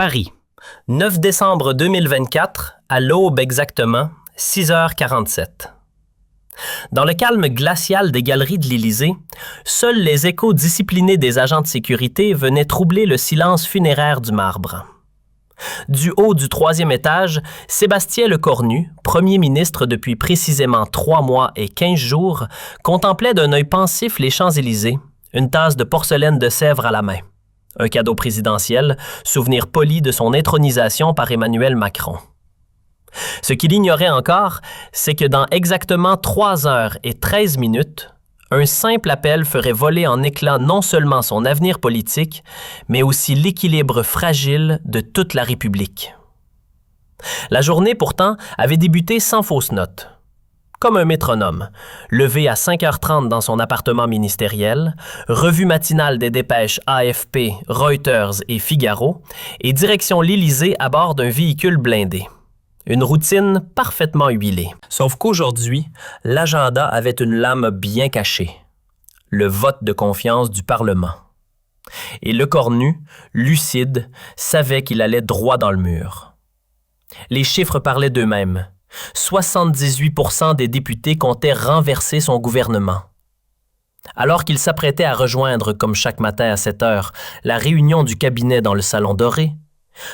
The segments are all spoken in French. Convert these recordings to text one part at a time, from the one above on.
Paris, 9 décembre 2024, à l'aube exactement, 6h47. Dans le calme glacial des galeries de l'Élysée, seuls les échos disciplinés des agents de sécurité venaient troubler le silence funéraire du marbre. Du haut du 3e étage, Sébastien Lecornu, premier ministre depuis précisément 3 mois et 15 jours, contemplait d'un œil pensif les Champs-Élysées, une tasse de porcelaine de Sèvres à la main. Un cadeau présidentiel, souvenir poli de son intronisation par Emmanuel Macron. Ce qu'il ignorait encore, c'est que dans exactement 3h13, un simple appel ferait voler en éclats non seulement son avenir politique, mais aussi l'équilibre fragile de toute la République. La journée, pourtant, avait débuté sans fausse note. Comme un métronome, levé à 5h30 dans son appartement ministériel, revue matinale des dépêches AFP, Reuters et Figaro, et direction l'Élysée à bord d'un véhicule blindé. Une routine parfaitement huilée. Sauf qu'aujourd'hui, l'agenda avait une lame bien cachée. Le vote de confiance du Parlement. Et Lecornu, lucide, savait qu'il allait droit dans le mur. Les chiffres parlaient d'eux-mêmes. 78% des députés comptaient renverser son gouvernement. Alors qu'il s'apprêtait à rejoindre, comme chaque matin à 7h, la réunion du cabinet dans le salon doré,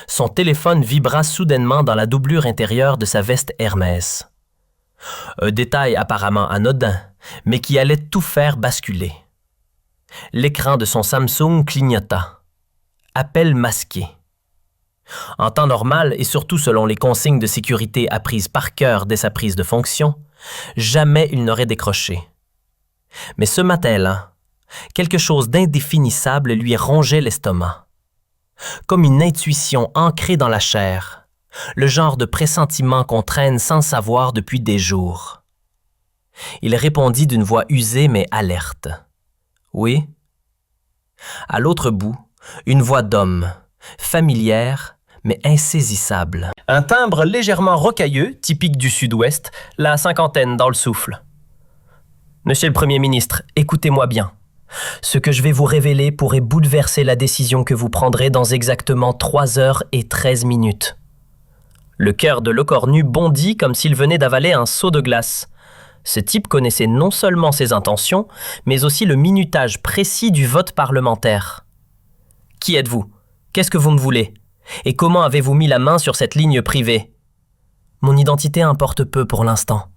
son téléphone vibra soudainement dans la doublure intérieure de sa veste Hermès. Un détail apparemment anodin, mais qui allait tout faire basculer. L'écran de son Samsung clignota. Appel masqué. En temps normal, et surtout selon les consignes de sécurité apprises par cœur dès sa prise de fonction, jamais il n'aurait décroché. Mais ce matin-là, quelque chose d'indéfinissable lui rongeait l'estomac. Comme une intuition ancrée dans la chair, le genre de pressentiment qu'on traîne sans savoir depuis des jours. Il répondit d'une voix usée mais alerte. « Oui ?» À l'autre bout, une voix d'homme, familière mais insaisissable. Un timbre légèrement rocailleux, typique du Sud-Ouest, la cinquantaine dans le souffle. « Monsieur le Premier ministre, écoutez-moi bien. Ce que je vais vous révéler pourrait bouleverser la décision que vous prendrez dans exactement 3h13. » Le cœur de Lecornu bondit comme s'il venait d'avaler un seau de glace. Ce type connaissait non seulement ses intentions, mais aussi le minutage précis du vote parlementaire. « Qui êtes-vous? Qu'est-ce que vous me voulez? Et comment avez-vous mis la main sur cette ligne privée? » Mon identité importe peu pour l'instant.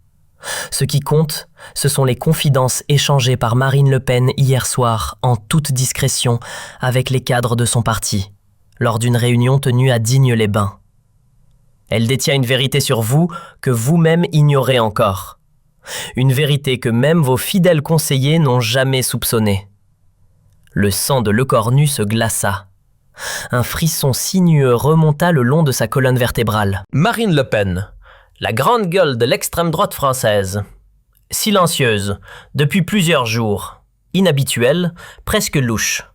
Ce qui compte, ce sont les confidences échangées par Marine Le Pen hier soir, en toute discrétion, avec les cadres de son parti, lors d'une réunion tenue à Digne-les-Bains. Elle détient une vérité sur vous que vous-même ignorez encore. Une vérité que même vos fidèles conseillers n'ont jamais soupçonnée. Le sang de Lecornu se glaça. Un frisson sinueux remonta le long de sa colonne vertébrale. Marine Le Pen, la grande gueule de l'extrême droite française. Silencieuse, depuis plusieurs jours. Inhabituelle, presque louche.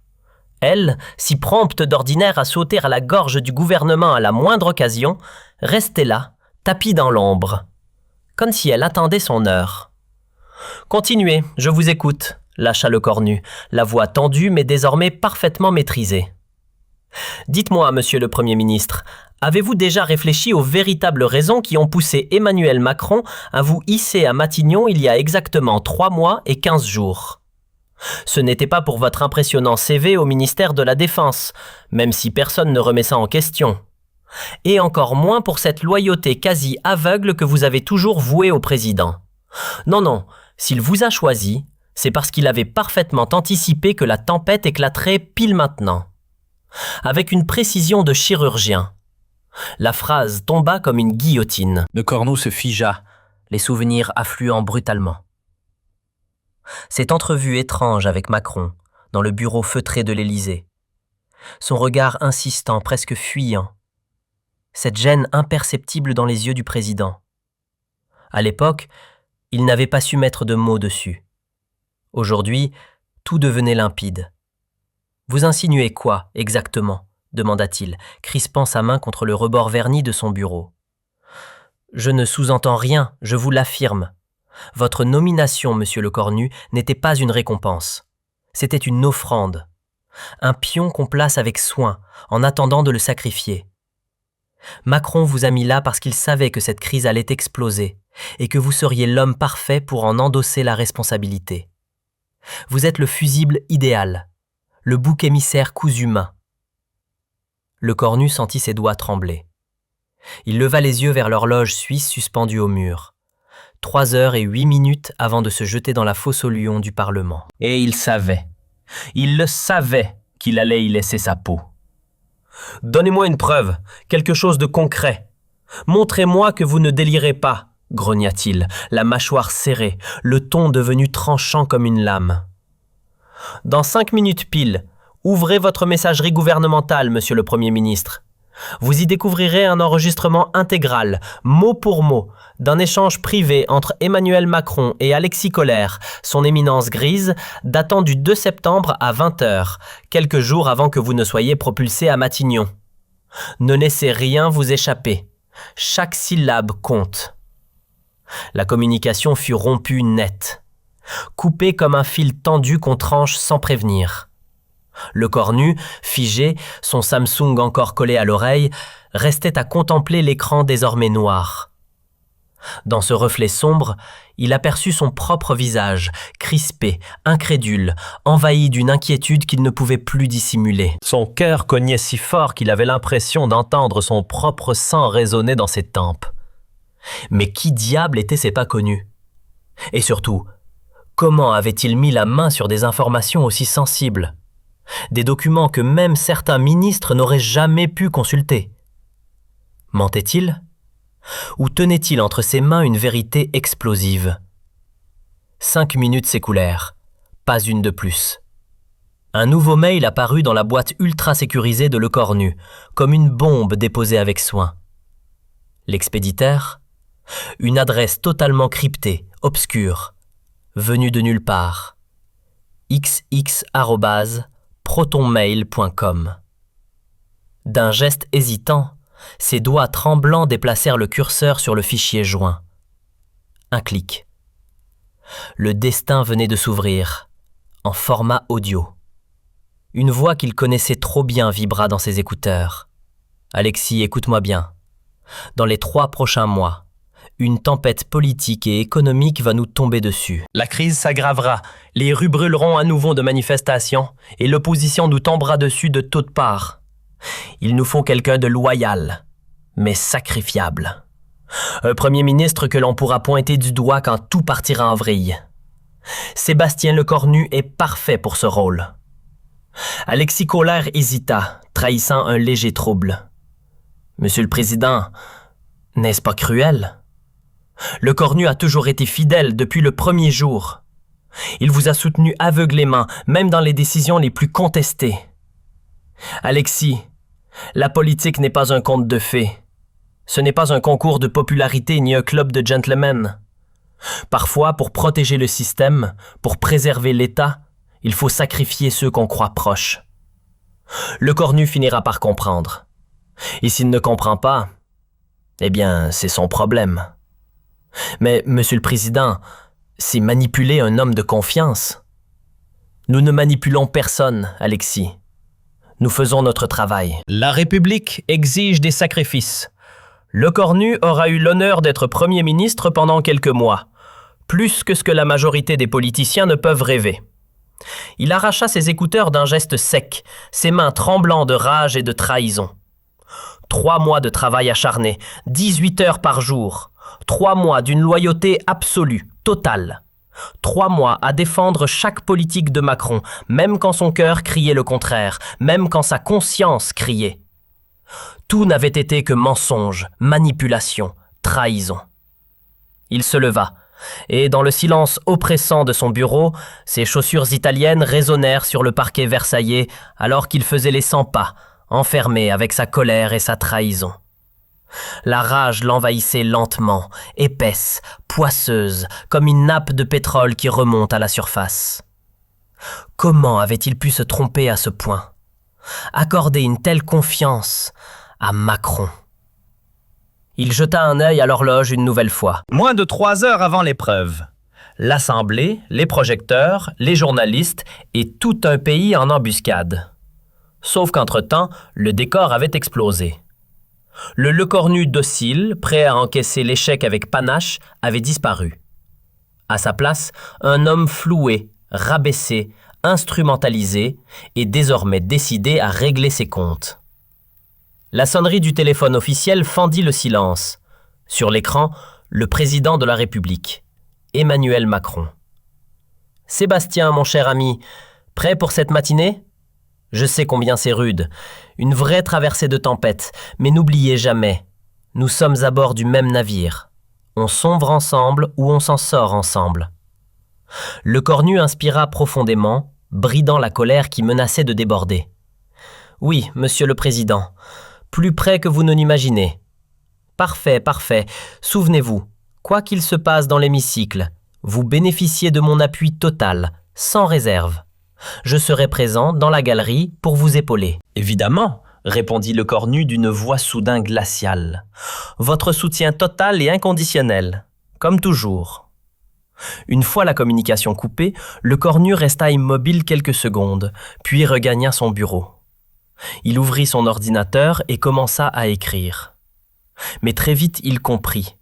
Elle, si prompte d'ordinaire à sauter à la gorge du gouvernement à la moindre occasion, restait là, tapie dans l'ombre. Comme si elle attendait son heure. « Continuez, je vous écoute », lâcha Lecornu, la voix tendue mais désormais parfaitement maîtrisée. « Dites-moi, monsieur le Premier ministre, avez-vous déjà réfléchi aux véritables raisons qui ont poussé Emmanuel Macron à vous hisser à Matignon il y a exactement 3 mois et 15 jours ? Ce n'était pas pour votre impressionnant CV au ministère de la Défense, même si personne ne remet ça en question. Et encore moins pour cette loyauté quasi aveugle que vous avez toujours vouée au président. Non, non, s'il vous a choisi, c'est parce qu'il avait parfaitement anticipé que la tempête éclaterait pile maintenant. Avec une précision de chirurgien. La phrase tomba comme une guillotine. Lecornu se figea, les souvenirs affluant brutalement. Cette entrevue étrange avec Macron, dans le bureau feutré de l'Élysée. Son regard insistant, presque fuyant. Cette gêne imperceptible dans les yeux du président. À l'époque, il n'avait pas su mettre de mots dessus. Aujourd'hui, tout devenait limpide. « Vous insinuez quoi, exactement ?» demanda-t-il, crispant sa main contre le rebord verni de son bureau. « Je ne sous-entends rien, je vous l'affirme. Votre nomination, monsieur Lecornu, n'était pas une récompense. C'était une offrande. un pion qu'on place avec soin en attendant de le sacrifier. Macron vous a mis là parce qu'il savait que cette crise allait exploser et que vous seriez l'homme parfait pour en endosser la responsabilité. Vous êtes le fusible idéal, le bouc émissaire cousu main. Le cornu sentit ses doigts trembler. Il leva les yeux vers l'horloge suisse suspendue au mur. 3h08 avant de se jeter dans la fosse aux lions du Parlement. Et il le savait qu'il allait y laisser sa peau. « Donnez-moi une preuve, quelque chose de concret. Montrez-moi que vous ne délirez pas, » grogna-t-il, la mâchoire serrée, le ton devenu tranchant comme une lame. « Dans 5 minutes pile, ouvrez votre messagerie gouvernementale, monsieur le Premier ministre. Vous y découvrirez un enregistrement intégral, mot pour mot, d'un échange privé entre Emmanuel Macron et Alexis Kohler, son éminence grise, datant du 2 septembre à 20h, quelques jours avant que vous ne soyez propulsé à Matignon. Ne laissez rien vous échapper. Chaque syllabe compte. » La communication fut rompue net, coupée comme un fil tendu qu'on tranche sans prévenir. Le cornu, figé, son Samsung encore collé à l'oreille, restait à contempler l'écran désormais noir. Dans ce reflet sombre, il aperçut son propre visage, crispé, incrédule, envahi d'une inquiétude qu'il ne pouvait plus dissimuler. Son cœur cognait si fort qu'il avait l'impression d'entendre son propre sang résonner dans ses tempes. Mais qui diable étaient ces pas connus? Et surtout, comment avait-il mis la main sur des informations aussi sensibles? Des documents que même certains ministres n'auraient jamais pu consulter. Mentait-il? Ou tenait-il entre ses mains une vérité explosive? 5 minutes s'écoulèrent, pas une de plus. Un nouveau mail apparut dans la boîte ultra sécurisée de Le Cornu, comme une bombe déposée avec soin. L'expéditeur? Une adresse totalement cryptée, obscure, venue de nulle part. xx@protonmail.com. D'un geste hésitant, ses doigts tremblants déplacèrent le curseur sur le fichier joint. Un clic. Le destin venait de s'ouvrir, en format audio. Une voix qu'il connaissait trop bien vibra dans ses écouteurs. « Alexis, écoute-moi bien. Dans les 3 prochains mois, une tempête politique et économique va nous tomber dessus. La crise s'aggravera, les rues brûleront à nouveau de manifestations et l'opposition nous tombera dessus de toutes parts. Il nous faut quelqu'un de loyal, mais sacrifiable. Un premier ministre que l'on pourra pointer du doigt quand tout partira en vrille. Sébastien Le Cornu est parfait pour ce rôle. » Alexis Kohler hésita, trahissant un léger trouble. « Monsieur le Président, n'est-ce pas cruel? Le Cornu a toujours été fidèle depuis le premier jour. Il vous a soutenu aveuglément, même dans les décisions les plus contestées. Alexis, la politique n'est pas un conte de fées. Ce n'est pas un concours de popularité ni un club de gentlemen. Parfois, pour protéger le système, pour préserver l'État, il faut sacrifier ceux qu'on croit proches. Le Cornu finira par comprendre. Et s'il ne comprend pas, eh bien, c'est son problème. Mais, Monsieur le Président, c'est manipuler un homme de confiance. Nous ne manipulons personne, Alexis. Nous faisons notre travail. La République exige des sacrifices. Le Cornu aura eu l'honneur d'être Premier ministre pendant quelques mois, plus que ce que la majorité des politiciens ne peuvent rêver. Il arracha ses écouteurs d'un geste sec, ses mains tremblant de rage et de trahison. 3 mois de travail acharné, 18 heures par jour. 3 mois d'une loyauté absolue, totale. 3 mois à défendre chaque politique de Macron, même quand son cœur criait le contraire, même quand sa conscience criait. Tout n'avait été que mensonge, manipulation, trahison. Il se leva, et dans le silence oppressant de son bureau, ses chaussures italiennes résonnèrent sur le parquet versaillais alors qu'il faisait les 100 pas, enfermé avec sa colère et sa trahison. La rage l'envahissait lentement, épaisse, poisseuse, comme une nappe de pétrole qui remonte à la surface. Comment avait-il pu se tromper à ce point? Accorder une telle confiance à Macron? Il jeta un œil à l'horloge une nouvelle fois. Moins de 3 heures avant l'épreuve. l'Assemblée, les projecteurs, les journalistes et tout un pays en embuscade. Sauf qu'entre-temps, le décor avait explosé. Le Lecornu docile, prêt à encaisser l'échec avec panache, avait disparu. À sa place, un homme floué, rabaissé, instrumentalisé et désormais décidé à régler ses comptes. La sonnerie du téléphone officiel fendit le silence. Sur l'écran, le président de la République, Emmanuel Macron. « Sébastien, mon cher ami, prêt pour cette matinée ? Je sais combien c'est rude, une vraie traversée de tempête, mais n'oubliez jamais, nous sommes à bord du même navire. On sombre ensemble ou on s'en sort ensemble. » Lecornu inspira profondément, bridant la colère qui menaçait de déborder. « Oui, monsieur le président, plus près que vous ne l'imaginez. Parfait, parfait. Souvenez-vous, quoi qu'il se passe dans l'hémicycle, vous bénéficiez de mon appui total, sans réserve. Je serai présent dans la galerie pour vous épauler. »« Évidemment, » répondit Lecornu d'une voix soudain glaciale. « Votre soutien total et inconditionnel, comme toujours. » Une fois la communication coupée, Lecornu resta immobile quelques secondes, puis regagna son bureau. Il ouvrit son ordinateur et commença à écrire. Mais très vite il comprit.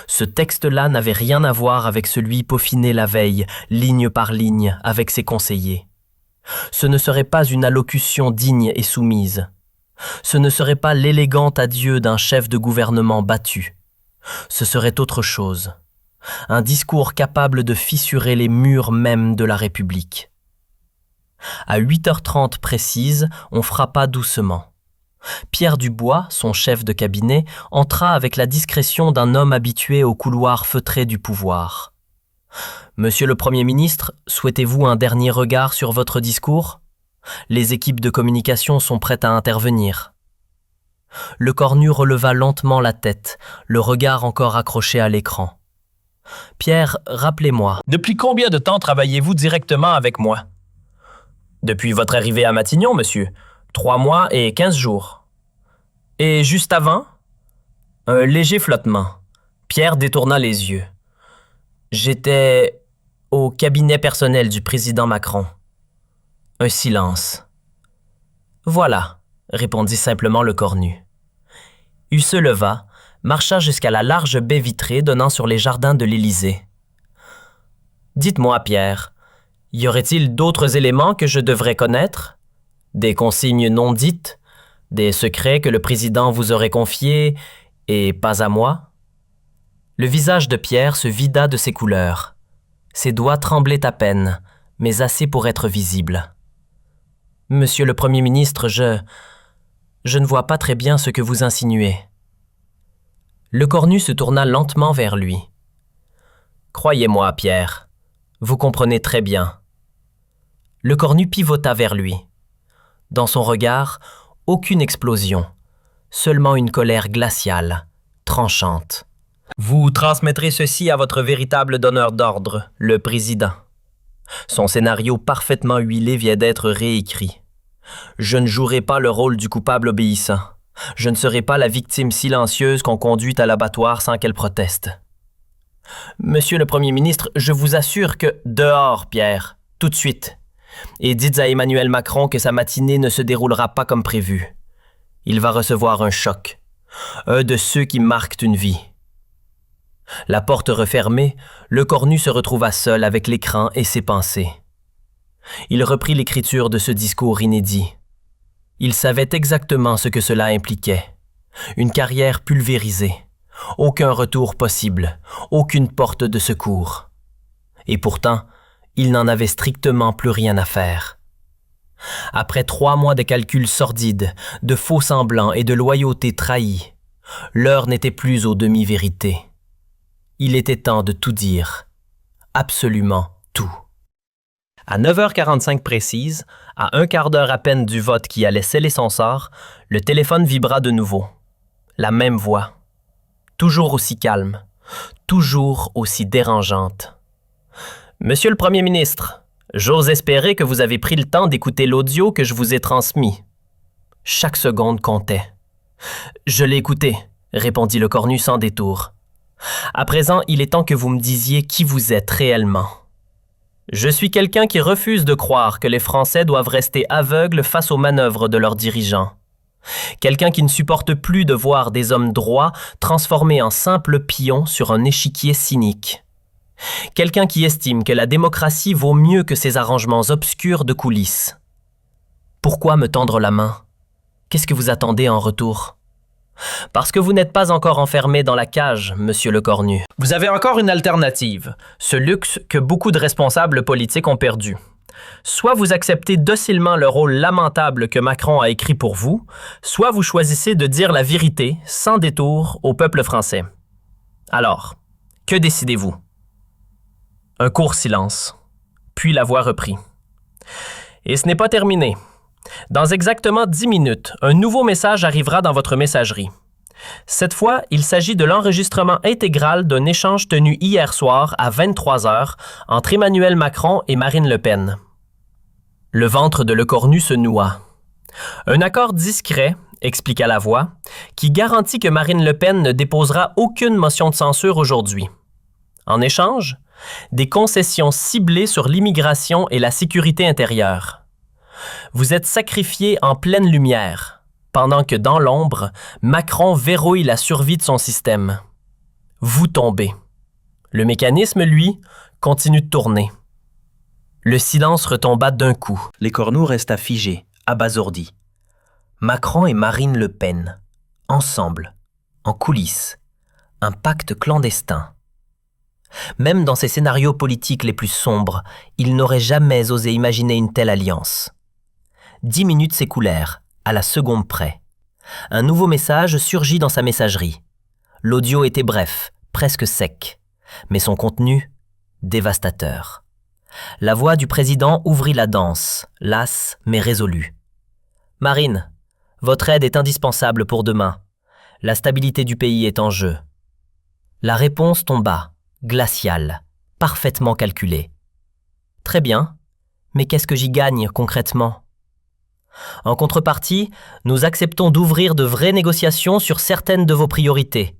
Ce texte-là n'avait rien à voir avec celui peaufiné la veille, ligne par ligne, avec ses conseillers. Ce ne serait pas une allocution digne et soumise. Ce ne serait pas l'élégant adieu d'un chef de gouvernement battu. Ce serait autre chose. Un discours capable de fissurer les murs mêmes de la République. À 8h30 précise, on frappa doucement. Pierre Dubois, son chef de cabinet, entra avec la discrétion d'un homme habitué aux couloirs feutrés du pouvoir. « Monsieur le Premier ministre, souhaitez-vous un dernier regard sur votre discours ? Les équipes de communication sont prêtes à intervenir. » Lecornu releva lentement la tête, le regard encore accroché à l'écran. « Pierre, rappelez-moi. »« Depuis combien de temps travaillez-vous directement avec moi ? » ?»« Depuis votre arrivée à Matignon, monsieur. 3 mois et 15 jours. »« Et juste avant ?» Un léger flottement. Pierre détourna les yeux. « J'étais au cabinet personnel du président Macron. » Un silence. « Voilà, » répondit simplement Lecornu. Il se leva, marcha jusqu'à la large baie vitrée donnant sur les jardins de l'Élysée. « Dites-moi, Pierre, y aurait-il d'autres éléments que je devrais connaître? Des consignes non dites? Des secrets que le président vous aurait confiés et pas à moi? » Le visage de Pierre se vida de ses couleurs. Ses doigts tremblaient à peine, mais assez pour être visibles. « Monsieur le Premier ministre, je ne vois pas très bien ce que vous insinuez. » Lecornu se tourna lentement vers lui. « Croyez-moi, Pierre, vous comprenez très bien. » Lecornu pivota vers lui. Dans son regard, aucune explosion, seulement une colère glaciale, tranchante. « Vous transmettrez ceci à votre véritable donneur d'ordre, le président. Son scénario parfaitement huilé vient d'être réécrit. Je ne jouerai pas le rôle du coupable obéissant. Je ne serai pas la victime silencieuse qu'on conduit à l'abattoir sans qu'elle proteste. Monsieur le Premier ministre, je vous assure que... Dehors, Pierre, tout de suite. Et dites à Emmanuel Macron que sa matinée ne se déroulera pas comme prévu. Il va recevoir un choc. Un de ceux qui marquent une vie. » La porte refermée, Lecornu se retrouva seul avec l'écran et ses pensées. Il reprit l'écriture de ce discours inédit. Il savait exactement ce que cela impliquait. Une carrière pulvérisée. Aucun retour possible. Aucune porte de secours. Et pourtant, il n'en avait strictement plus rien à faire. Après 3 mois de calculs sordides, de faux semblants et de loyauté trahie, l'heure n'était plus aux demi-vérités. Il était temps de tout dire. Absolument tout. À 9h45 précise, à un quart d'heure à peine du vote qui allait sceller son sort, le téléphone vibra de nouveau. La même voix. Toujours aussi calme. Toujours aussi dérangeante. « Monsieur le Premier ministre, j'ose espérer que vous avez pris le temps d'écouter l'audio que je vous ai transmis. » Chaque seconde comptait. « Je l'ai écouté, » répondit Lecornu sans détour. À présent, il est temps que vous me disiez qui vous êtes réellement. Je suis quelqu'un qui refuse de croire que les Français doivent rester aveugles face aux manœuvres de leurs dirigeants. Quelqu'un qui ne supporte plus de voir des hommes droits transformés en simples pions sur un échiquier cynique. Quelqu'un qui estime que la démocratie vaut mieux que ces arrangements obscurs de coulisses. Pourquoi me tendre la main? Qu'est-ce que vous attendez en retour? Parce que vous n'êtes pas encore enfermé dans la cage, monsieur Lecornu. Vous avez encore une alternative, ce luxe que beaucoup de responsables politiques ont perdu. Soit vous acceptez docilement le rôle lamentable que Macron a écrit pour vous, soit vous choisissez de dire la vérité, sans détour, au peuple français. Alors, que décidez-vous? Un court silence, puis la voix reprit. Et ce n'est pas terminé. Dans exactement 10 minutes, un nouveau message arrivera dans votre messagerie. Cette fois, il s'agit de l'enregistrement intégral d'un échange tenu hier soir à 23h entre Emmanuel Macron et Marine Le Pen. Le ventre de Lecornu se noua. Un accord discret, expliqua la voix, qui garantit que Marine Le Pen ne déposera aucune motion de censure aujourd'hui. En échange, des concessions ciblées sur l'immigration et la sécurité intérieure. Vous êtes sacrifié en pleine lumière, pendant que dans l'ombre, Macron verrouille la survie de son système. Vous tombez. Le mécanisme, lui, continue de tourner. Le silence retomba d'un coup. Lecornu resta figé, abasourdi. Macron et Marine Le Pen, ensemble, en coulisses, un pacte clandestin. Même dans ses scénarios politiques les plus sombres, il n'aurait jamais osé imaginer une telle alliance. 10 minutes s'écoulèrent, à la seconde près. Un nouveau message surgit dans sa messagerie. L'audio était bref, presque sec, mais son contenu, dévastateur. La voix du président ouvrit la danse, lasse mais résolue. « Marine, votre aide est indispensable pour demain. La stabilité du pays est en jeu. » La réponse tomba, glaciale, parfaitement calculée. « Très bien, mais qu'est-ce que j'y gagne concrètement ? En contrepartie, nous acceptons d'ouvrir de vraies négociations sur certaines de vos priorités.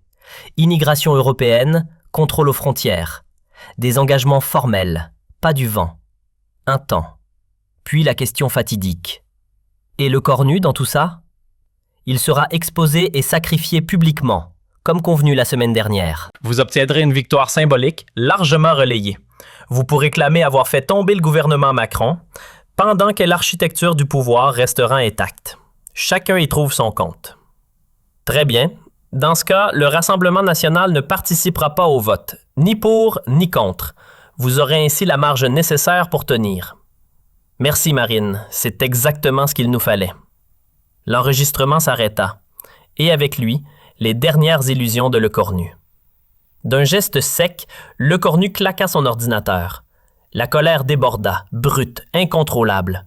Immigration européenne, contrôle aux frontières. Des engagements formels, pas du vent. Un temps. Puis la question fatidique. Et Lecornu dans tout ça? Il sera exposé et sacrifié publiquement, comme convenu la semaine dernière. Vous obtiendrez une victoire symbolique, largement relayée. Vous pourrez clamer avoir fait tomber le gouvernement Macron, pendant que l'architecture du pouvoir restera intacte. Chacun y trouve son compte. Très bien. Dans ce cas, le Rassemblement national ne participera pas au vote, ni pour ni contre. Vous aurez ainsi la marge nécessaire pour tenir. Merci Marine, c'est exactement ce qu'il nous fallait. L'enregistrement s'arrêta, et avec lui, les dernières illusions de Lecornu. D'un geste sec, Lecornu claqua son ordinateur. La colère déborda, brute, incontrôlable.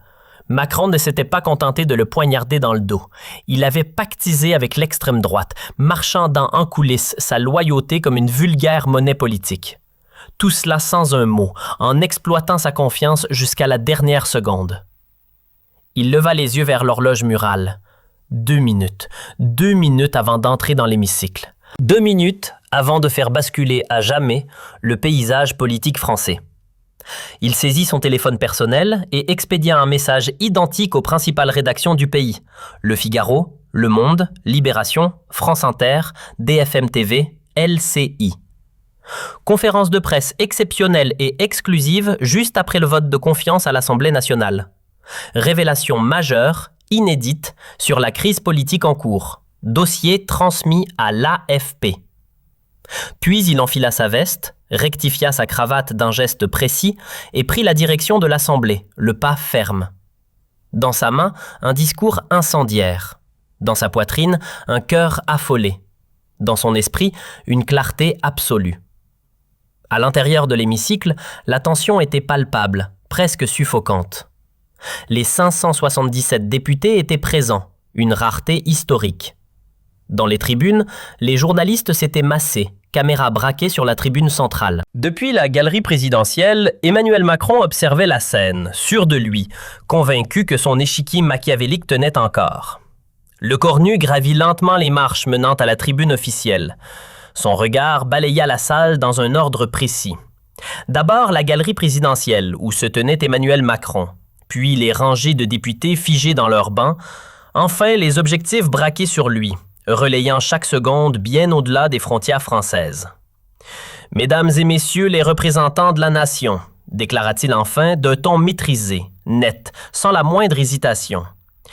Macron ne s'était pas contenté de le poignarder dans le dos. Il avait pactisé avec l'extrême droite, marchandant en coulisses sa loyauté comme une vulgaire monnaie politique. Tout cela sans un mot, en exploitant sa confiance jusqu'à la dernière seconde. Il leva les yeux vers l'horloge murale. 2 minutes. 2 minutes avant d'entrer dans l'hémicycle. 2 minutes avant de faire basculer à jamais le paysage politique français. Il saisit son téléphone personnel et expédia un message identique aux principales rédactions du pays. Le Figaro, Le Monde, Libération, France Inter, BFM TV, LCI. Conférence de presse exceptionnelle et exclusive juste après le vote de confiance à l'Assemblée nationale. Révélation majeure, inédite, sur la crise politique en cours. Dossier transmis à l'AFP. Puis il enfila sa veste, rectifia sa cravate d'un geste précis et prit la direction de l'Assemblée, le pas ferme. Dans sa main, un discours incendiaire. Dans sa poitrine, un cœur affolé. Dans son esprit, une clarté absolue. À l'intérieur de l'hémicycle, la tension était palpable, presque suffocante. Les 577 députés étaient présents, une rareté historique. Dans les tribunes, les journalistes s'étaient massés, caméras braquées sur la tribune centrale. Depuis la galerie présidentielle, Emmanuel Macron observait la scène, sûr de lui, convaincu que son échiquier machiavélique tenait encore. Lecornu gravit lentement les marches menant à la tribune officielle. Son regard balaya la salle dans un ordre précis. D'abord la galerie présidentielle, où se tenait Emmanuel Macron, puis les rangées de députés figés dans leurs bancs, enfin les objectifs braqués sur lui, relayant chaque seconde bien au-delà des frontières françaises. « Mesdames et messieurs les représentants de la nation », déclara-t-il enfin d'un ton maîtrisé, net, sans la moindre hésitation.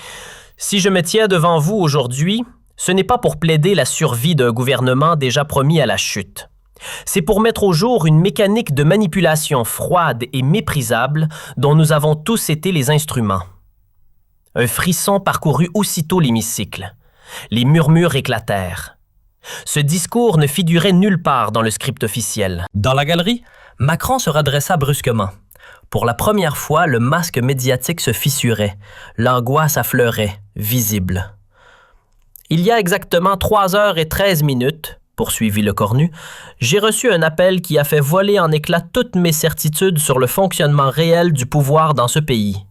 « Si je me tiens devant vous aujourd'hui, ce n'est pas pour plaider la survie d'un gouvernement déjà promis à la chute. C'est pour mettre au jour une mécanique de manipulation froide et méprisable dont nous avons tous été les instruments. » Un frisson parcourut aussitôt l'hémicycle. Les murmures éclatèrent. Ce discours ne figurait nulle part dans le script officiel. Dans la galerie, Macron se redressa brusquement. Pour la première fois, le masque médiatique se fissurait. L'angoisse affleurait, visible. « Il y a exactement 3h13 minutes, poursuivit Lecornu, j'ai reçu un appel qui a fait voler en éclats toutes mes certitudes sur le fonctionnement réel du pouvoir dans ce pays.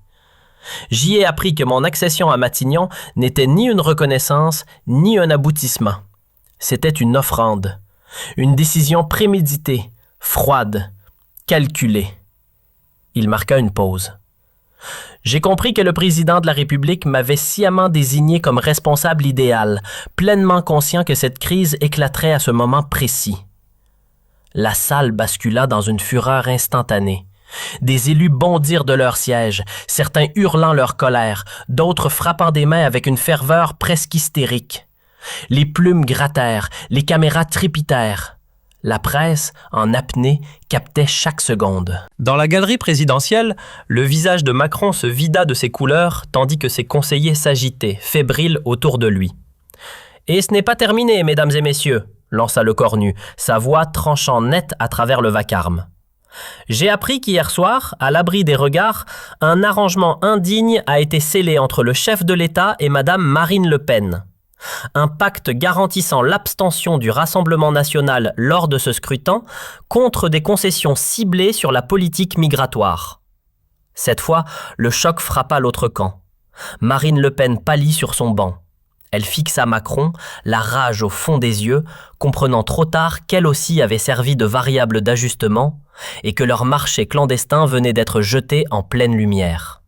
J'y ai appris que mon accession à Matignon n'était ni une reconnaissance, ni un aboutissement. C'était une offrande, une décision préméditée, froide, calculée. » Il marqua une pause. « J'ai compris que le président de la République m'avait sciemment désigné comme responsable idéal, pleinement conscient que cette crise éclaterait à ce moment précis. » La salle bascula dans une fureur instantanée. Des élus bondirent de leur siège, certains hurlant leur colère, d'autres frappant des mains avec une ferveur presque hystérique. Les plumes grattèrent, les caméras trépitèrent. La presse, en apnée, captait chaque seconde. Dans la galerie présidentielle, le visage de Macron se vida de ses couleurs, tandis que ses conseillers s'agitaient, fébriles autour de lui. « Et ce n'est pas terminé, mesdames et messieurs », lança Lecornu, sa voix tranchant net à travers le vacarme. « J'ai appris qu'hier soir, à l'abri des regards, un arrangement indigne a été scellé entre le chef de l'État et Madame Marine Le Pen. Un pacte garantissant l'abstention du Rassemblement national lors de ce scrutin contre des concessions ciblées sur la politique migratoire. » Cette fois, le choc frappa l'autre camp. Marine Le Pen pâlit sur son banc. Elle fixa Macron, la rage au fond des yeux, comprenant trop tard qu'elle aussi avait servi de variable d'ajustement et que leur marché clandestin venait d'être jeté en pleine lumière.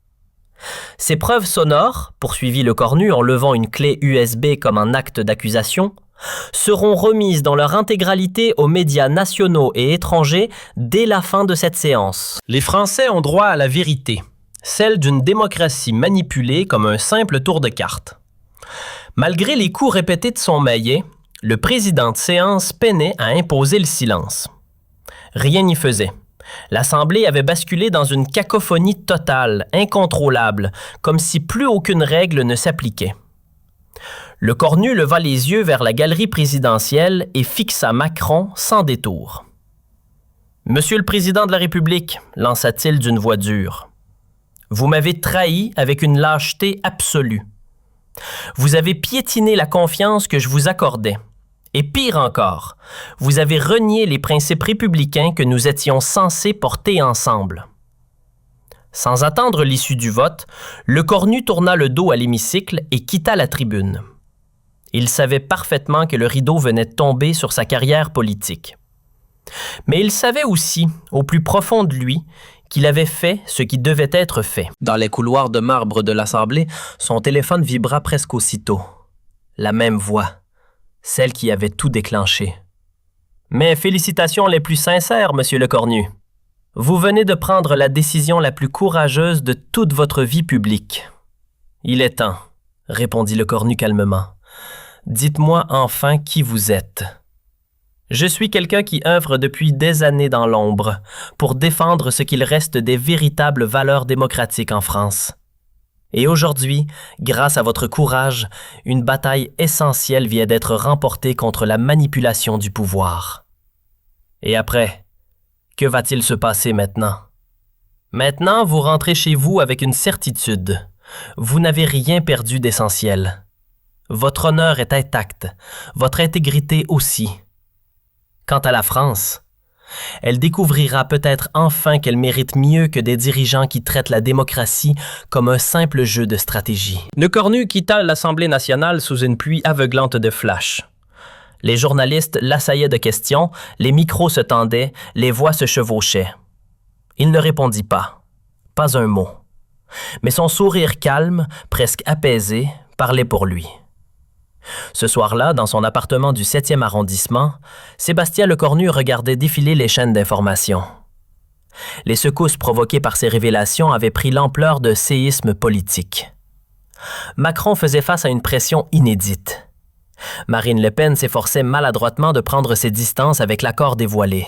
Ces preuves sonores, poursuivit Lecornu en levant une clé USB comme un acte d'accusation, seront remises dans leur intégralité aux médias nationaux et étrangers dès la fin de cette séance. Les Français ont droit à la vérité, celle d'une démocratie manipulée comme un simple tour de cartes. Malgré les coups répétés de son maillet, le président de séance peinait à imposer le silence. Rien n'y faisait. L'Assemblée avait basculé dans une cacophonie totale, incontrôlable, comme si plus aucune règle ne s'appliquait. Lecornu leva les yeux vers la galerie présidentielle et fixa Macron sans détour. « Monsieur le Président de la République, » lança-t-il d'une voix dure, « vous m'avez trahi avec une lâcheté absolue. Vous avez piétiné la confiance que je vous accordais. Et pire encore, vous avez renié les principes républicains que nous étions censés porter ensemble. » Sans attendre l'issue du vote, Lecornu tourna le dos à l'hémicycle et quitta la tribune. Il savait parfaitement que le rideau venait de tomber sur sa carrière politique. Mais il savait aussi, au plus profond de lui, qu'il avait fait ce qui devait être fait. Dans les couloirs de marbre de l'Assemblée, son téléphone vibra presque aussitôt. La même voix. Celle qui avait tout déclenché. « Mes félicitations les plus sincères, monsieur Lecornu. Vous venez de prendre la décision la plus courageuse de toute votre vie publique. »« Il est temps, » répondit Lecornu calmement. « Dites-moi enfin qui vous êtes. » « Je suis quelqu'un qui œuvre depuis des années dans l'ombre pour défendre ce qu'il reste des véritables valeurs démocratiques en France. Et aujourd'hui, grâce à votre courage, une bataille essentielle vient d'être remportée contre la manipulation du pouvoir. Et après, que va-t-il se passer maintenant? Maintenant, vous rentrez chez vous avec une certitude. Vous n'avez rien perdu d'essentiel. Votre honneur est intact, votre intégrité aussi. Quant à la France, elle découvrira peut-être enfin qu'elle mérite mieux que des dirigeants qui traitent la démocratie comme un simple jeu de stratégie. Lecornu quitta l'Assemblée nationale sous une pluie aveuglante de flash. Les journalistes l'assaillaient de questions, les micros se tendaient, les voix se chevauchaient. Il ne répondit pas. Pas un mot. Mais son sourire calme, presque apaisé, parlait pour lui. Ce soir-là, dans son appartement du 7e arrondissement, Sébastien Lecornu regardait défiler les chaînes d'information. Les secousses provoquées par ces révélations avaient pris l'ampleur d'un séisme politique. Macron faisait face à une pression inédite. Marine Le Pen s'efforçait maladroitement de prendre ses distances avec l'accord dévoilé.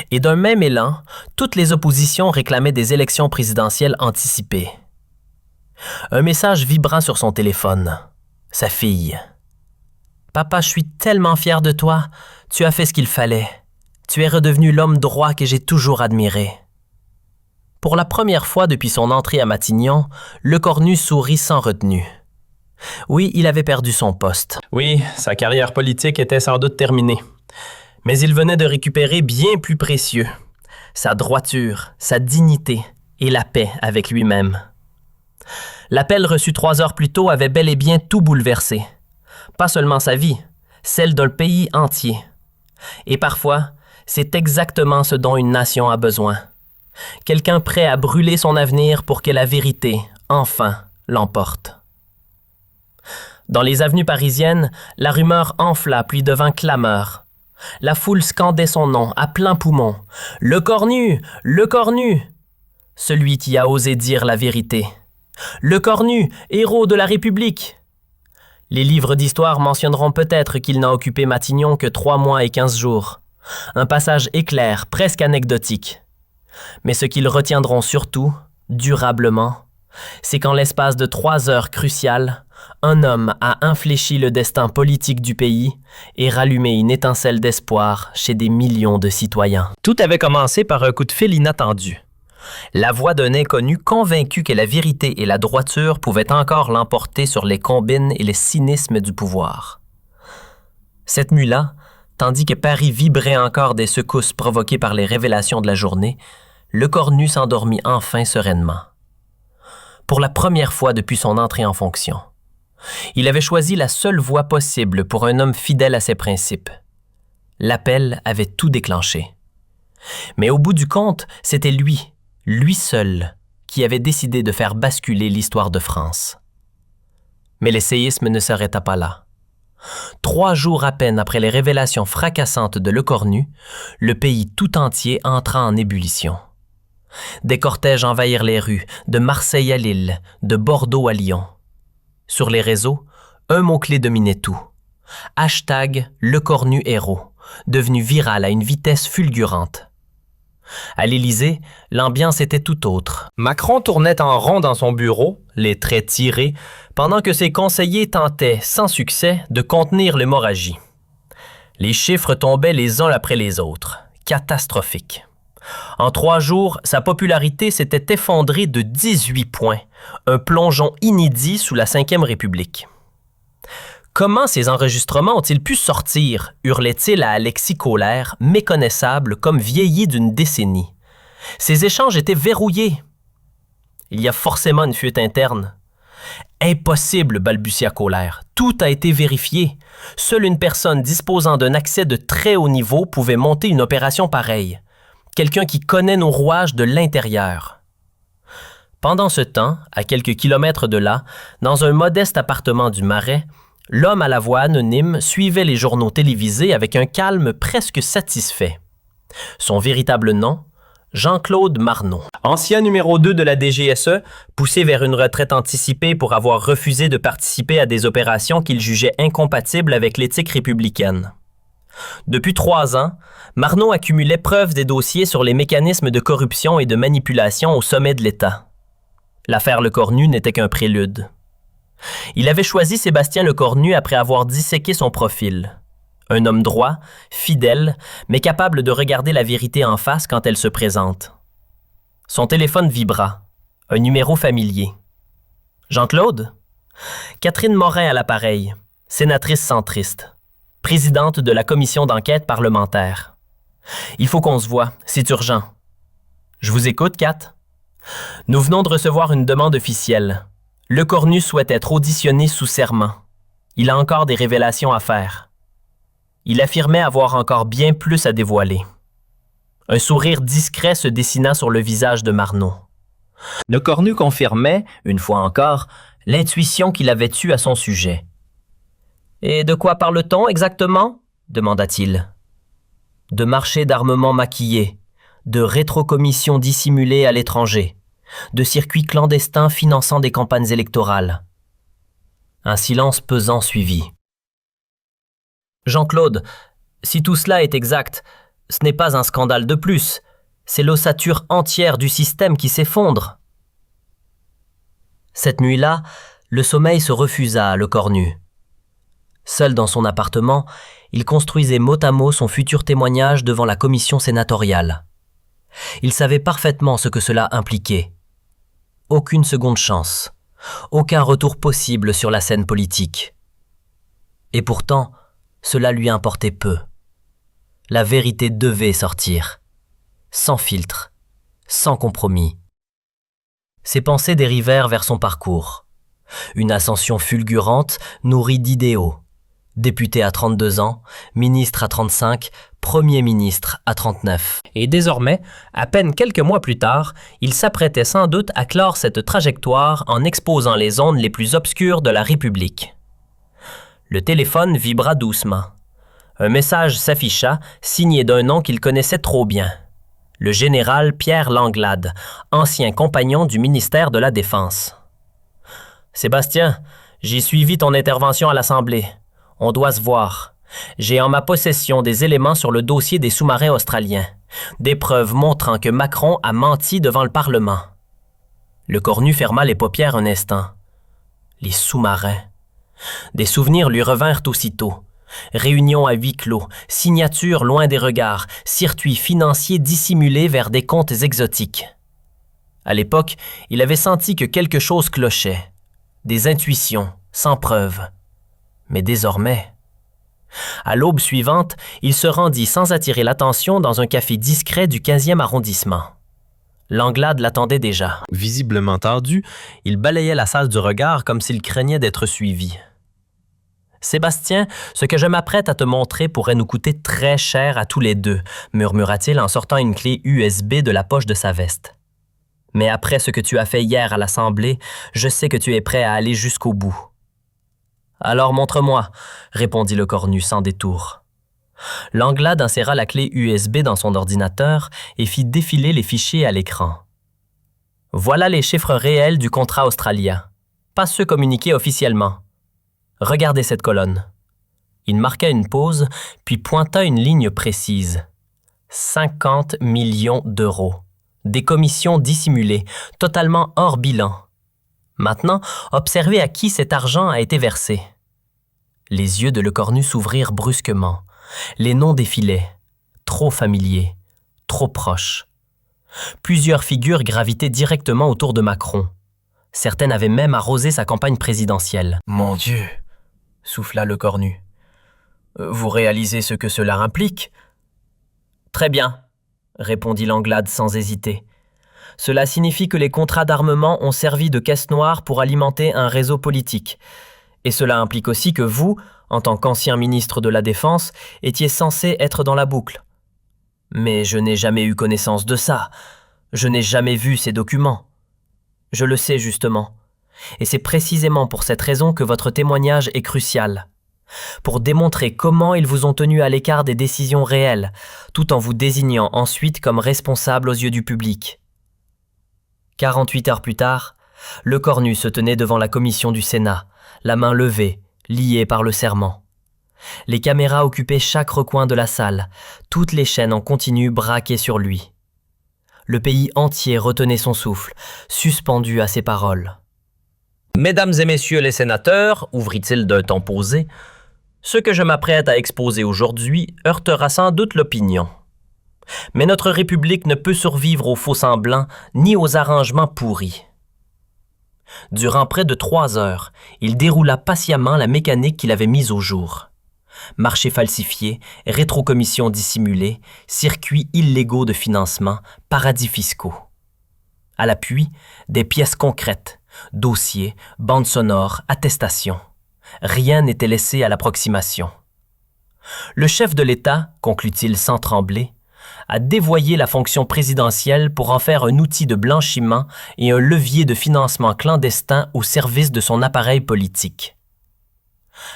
Et d'un même élan, toutes les oppositions réclamaient des élections présidentielles anticipées. Un message vibra sur son téléphone. Sa fille. « Papa, je suis tellement fier de toi. Tu as fait ce qu'il fallait. Tu es redevenu l'homme droit que j'ai toujours admiré. » Pour la première fois depuis son entrée à Matignon, Lecornu sourit sans retenue. Oui, il avait perdu son poste. Oui, sa carrière politique était sans doute terminée. Mais il venait de récupérer bien plus précieux. Sa droiture, sa dignité et la paix avec lui-même. L'appel reçu 3 heures plus tôt avait bel et bien tout bouleversé. Pas seulement sa vie, celle d'un pays entier. Et parfois, c'est exactement ce dont une nation a besoin. Quelqu'un prêt à brûler son avenir pour que la vérité, enfin, l'emporte. Dans les avenues parisiennes, la rumeur enfla puis devint clameur. La foule scandait son nom à plein poumon. « Lecornu! Lecornu !» Celui qui a osé dire la vérité. « Lecornu, héros de la République !» Les livres d'histoire mentionneront peut-être qu'il n'a occupé Matignon que 3 mois et 15 jours. Un passage éclair, presque anecdotique. Mais ce qu'ils retiendront surtout, durablement, c'est qu'en l'espace de 3 heures cruciales, un homme a infléchi le destin politique du pays et rallumé une étincelle d'espoir chez des millions de citoyens. Tout avait commencé par un coup de fil inattendu. La voix d'un inconnu convaincu que la vérité et la droiture pouvaient encore l'emporter sur les combines et les cynismes du pouvoir. Cette nuit-là, tandis que Paris vibrait encore des secousses provoquées par les révélations de la journée, Lecornu s'endormit enfin sereinement. Pour la première fois depuis son entrée en fonction. Il avait choisi la seule voie possible pour un homme fidèle à ses principes. L'appel avait tout déclenché. Mais au bout du compte, c'était lui seul, qui avait décidé de faire basculer l'histoire de France. Mais les séismes ne s'arrêtaient pas là. 3 jours à peine après les révélations fracassantes de Lecornu, le pays tout entier entra en ébullition. Des cortèges envahirent les rues, de Marseille à Lille, de Bordeaux à Lyon. Sur les réseaux, un mot-clé dominait tout. #LecornuHéros, devenu viral à une vitesse fulgurante. À l'Élysée, l'ambiance était tout autre. Macron tournait en rond dans son bureau, les traits tirés, pendant que ses conseillers tentaient, sans succès, de contenir l'hémorragie. Les chiffres tombaient les uns après les autres. Catastrophiques. En 3 jours, sa popularité s'était effondrée de 18 points, un plongeon inédit sous la Ve République. Comment ces enregistrements ont-ils pu sortir? Hurlait-il à Alexis Kohler, méconnaissable comme vieilli d'une décennie. Ces échanges étaient verrouillés. Il y a forcément une fuite interne. Impossible, balbutia Kohler. Tout a été vérifié. Seule une personne disposant d'un accès de très haut niveau pouvait monter une opération pareille. Quelqu'un qui connaît nos rouages de l'intérieur. Pendant ce temps, à quelques kilomètres de là, dans un modeste appartement du Marais, l'homme à la voix anonyme suivait les journaux télévisés avec un calme presque satisfait. Son véritable nom, Jean-Claude Marneau. Ancien numéro 2 de la DGSE, poussé vers une retraite anticipée pour avoir refusé de participer à des opérations qu'il jugeait incompatibles avec l'éthique républicaine. Depuis 3 ans, Marneau accumulait preuves des dossiers sur les mécanismes de corruption et de manipulation au sommet de l'État. L'affaire Lecornu n'était qu'un prélude. Il avait choisi Sébastien Lecornu après avoir disséqué son profil. Un homme droit, fidèle, mais capable de regarder la vérité en face quand elle se présente. Son téléphone vibra. Un numéro familier. « Jean-Claude » Catherine Morin à l'appareil, sénatrice centriste, présidente de la commission d'enquête parlementaire. « Il faut qu'on se voie, c'est urgent. »« Je vous écoute, Kat. »« Nous venons de recevoir une demande officielle. Lecornu souhaite être auditionné sous serment. Il a encore des révélations à faire. » Il affirmait avoir encore bien plus à dévoiler. Un sourire discret se dessina sur le visage de Marneau. Le cornu confirmait, une fois encore, l'intuition qu'il avait eue à son sujet. « Et de quoi parle-t-on exactement ?» demanda-t-il. « De marché d'armement maquillé, de rétrocommissions dissimulées à l'étranger, de circuits clandestins finançant des campagnes électorales. » Un silence pesant suivit. « Jean-Claude, si tout cela est exact, ce n'est pas un scandale de plus. C'est l'ossature entière du système qui s'effondre. » Cette nuit-là, le sommeil se refusa à Le Cornu. Seul dans son appartement, il construisait mot à mot son futur témoignage devant la commission sénatoriale. Il savait parfaitement ce que cela impliquait. Aucune seconde chance, aucun retour possible sur la scène politique. Et pourtant, cela lui importait peu. La vérité devait sortir, sans filtre, sans compromis. Ses pensées dérivèrent vers son parcours. Une ascension fulgurante, nourrie d'idéaux. Député à 32 ans, ministre à 35, Premier ministre à 39. Et désormais, à peine quelques mois plus tard, il s'apprêtait sans doute à clore cette trajectoire en exposant les zones les plus obscures de la République. Le téléphone vibra doucement. Un message s'afficha, signé d'un nom qu'il connaissait trop bien. Le général Pierre Langlade, ancien compagnon du ministère de la Défense. « Sébastien, j'ai suivi ton intervention à l'Assemblée. On doit se voir. J'ai en ma possession des éléments sur le dossier des sous-marins australiens, des preuves montrant que Macron a menti devant le Parlement. » Le cornu ferma les paupières un instant. Les sous-marins. Des souvenirs lui revinrent aussitôt. Réunions à huis clos, signatures loin des regards, circuits financiers dissimulés vers des comptes exotiques. À l'époque, il avait senti que quelque chose clochait. Des intuitions, sans preuve. Mais désormais... À l'aube suivante, il se rendit sans attirer l'attention dans un café discret du 15e arrondissement. Langlade l'attendait déjà. Visiblement tendu, il balayait la salle du regard comme s'il craignait d'être suivi. « Sébastien, ce que je m'apprête à te montrer pourrait nous coûter très cher à tous les deux, » murmura-t-il en sortant une clé USB de la poche de sa veste. « Mais après ce que tu as fait hier à l'Assemblée, je sais que tu es prêt à aller jusqu'au bout. »« Alors montre-moi, » répondit le cornu sans détour. Langlade inséra la clé USB dans son ordinateur et fit défiler les fichiers à l'écran. Voilà les chiffres réels du contrat australien, pas ceux communiqués officiellement. Regardez cette colonne. Il marqua une pause, puis pointa une ligne précise. 50 millions d'euros. Des commissions dissimulées, totalement hors bilan. Maintenant, observez à qui cet argent a été versé. Les yeux de Le Cornu s'ouvrirent brusquement. Les noms défilaient. Trop familiers, trop proches. Plusieurs figures gravitaient directement autour de Macron. Certaines avaient même arrosé sa campagne présidentielle. « Mon Dieu !» souffla Le Cornu. « Vous réalisez ce que cela implique ?»« Très bien, » répondit Langlade sans hésiter. « Cela signifie que les contrats d'armement ont servi de caisse noire pour alimenter un réseau politique. Et cela implique aussi que vous, en tant qu'ancien ministre de la Défense, étiez censé être dans la boucle. Mais je n'ai jamais eu connaissance de ça. Je n'ai jamais vu ces documents. Je le sais justement. Et c'est précisément pour cette raison que votre témoignage est crucial. Pour démontrer comment ils vous ont tenu à l'écart des décisions réelles, tout en vous désignant ensuite comme responsable aux yeux du public. 48 heures plus tard, Le Cornu se tenait devant la commission du Sénat, la main levée, lié par le serment. Les caméras occupaient chaque recoin de la salle, toutes les chaînes en continu braquées sur lui. Le pays entier retenait son souffle, suspendu à ses paroles. « Mesdames et messieurs les sénateurs, ouvrit-il d'un ton posé, ce que je m'apprête à exposer aujourd'hui heurtera sans doute l'opinion. Mais notre République ne peut survivre aux faux-semblants ni aux arrangements pourris. » Durant près de 3 heures, il déroula patiemment la mécanique qu'il avait mise au jour. Marchés falsifiés, rétrocommissions dissimulées, circuits illégaux de financement, paradis fiscaux. À l'appui, des pièces concrètes, dossiers, bandes sonores, attestations. Rien n'était laissé à l'approximation. Le chef de l'État, conclut-il sans trembler, a dévoyé la fonction présidentielle pour en faire un outil de blanchiment et un levier de financement clandestin au service de son appareil politique.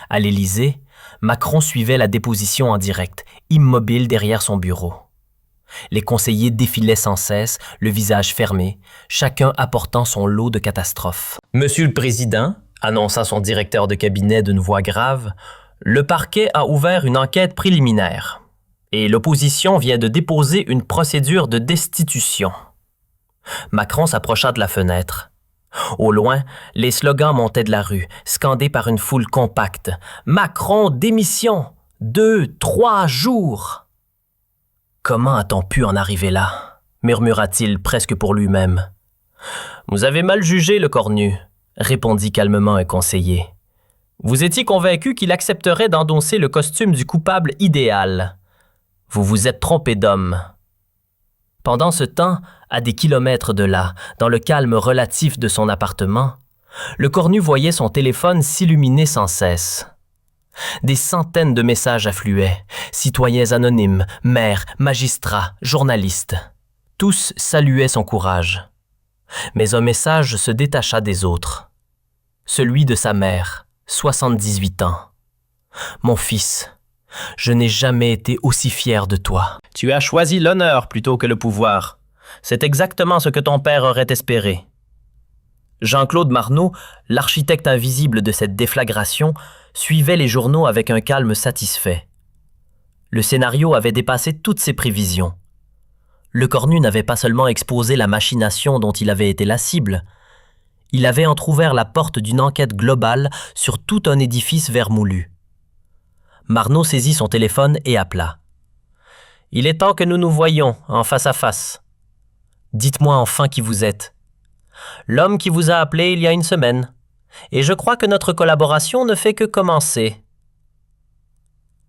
À l'Élysée, Macron suivait la déposition en direct, immobile derrière son bureau. Les conseillers défilaient sans cesse, le visage fermé, chacun apportant son lot de catastrophes. « Monsieur le Président », annonça son directeur de cabinet d'une voix grave, « le parquet a ouvert une enquête préliminaire et l'opposition vient de déposer une procédure de destitution. » Macron s'approcha de la fenêtre. Au loin, les slogans montaient de la rue, scandés par une foule compacte. « Macron, démission! 2, 3 jours! » « Comment a-t-on pu en arriver là ?» murmura-t-il presque pour lui-même. « Vous avez mal jugé le cornu, » répondit calmement un conseiller. « Vous étiez convaincu qu'il accepterait d'endosser le costume du coupable idéal. Vous vous êtes trompé d'homme. » Pendant ce temps, à des kilomètres de là, dans le calme relatif de son appartement, le cornu voyait son téléphone s'illuminer sans cesse. Des centaines de messages affluaient, citoyens anonymes, maires, magistrats, journalistes. Tous saluaient son courage. Mais un message se détacha des autres. Celui de sa mère, 78 ans. « Mon fils, je n'ai jamais été aussi fier de toi. Tu as choisi l'honneur plutôt que le pouvoir. C'est exactement ce que ton père aurait espéré. » Jean-Claude Marneau, l'architecte invisible de cette déflagration, suivait les journaux avec un calme satisfait. Le scénario avait dépassé toutes ses prévisions. Le cornu n'avait pas seulement exposé la machination dont il avait été la cible, il avait entrouvert la porte d'une enquête globale sur tout un édifice vermoulu. Marneau saisit son téléphone et appela. « Il est temps que nous nous voyions en face à face. Dites-moi enfin qui vous êtes. L'homme qui vous a appelé il y a une semaine. Et je crois que notre collaboration ne fait que commencer. »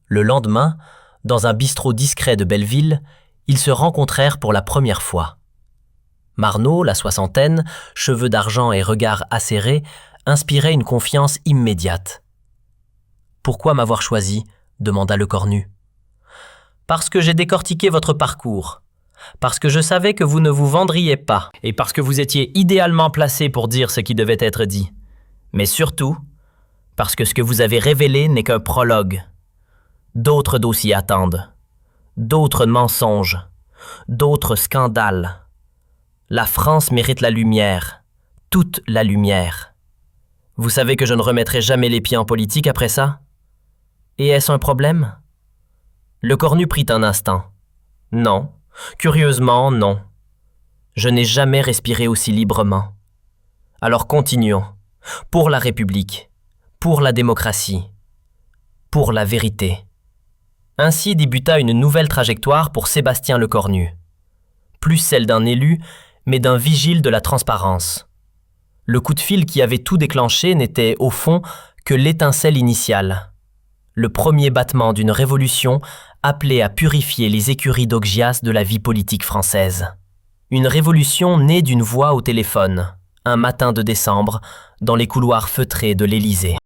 Le lendemain, dans un bistrot discret de Belleville, ils se rencontrèrent pour la première fois. Marneau, la soixantaine, cheveux d'argent et regard acéré, inspirait une confiance immédiate. « Pourquoi m'avoir choisi ?» demanda le cornu. « Parce que j'ai décortiqué votre parcours. Parce que je savais que vous ne vous vendriez pas. Et parce que vous étiez idéalement placé pour dire ce qui devait être dit. Mais surtout, parce que ce que vous avez révélé n'est qu'un prologue. D'autres dossiers attendent. D'autres mensonges. D'autres scandales. La France mérite la lumière. Toute la lumière. Vous savez que je ne remettrai jamais les pieds en politique après ça? Et est-ce un problème? » Le cornu prit un instant. « Non. Curieusement, non. Je n'ai jamais respiré aussi librement. Alors continuons. Pour la République. Pour la démocratie. Pour la vérité. » Ainsi débuta une nouvelle trajectoire pour Sébastien Lecornu. Plus celle d'un élu, mais d'un vigile de la transparence. Le coup de fil qui avait tout déclenché n'était, au fond, que l'étincelle initiale. Le premier battement d'une révolution appelée à purifier les écuries d'Augias de la vie politique française. Une révolution née d'une voix au téléphone, un matin de décembre, dans les couloirs feutrés de l'Élysée.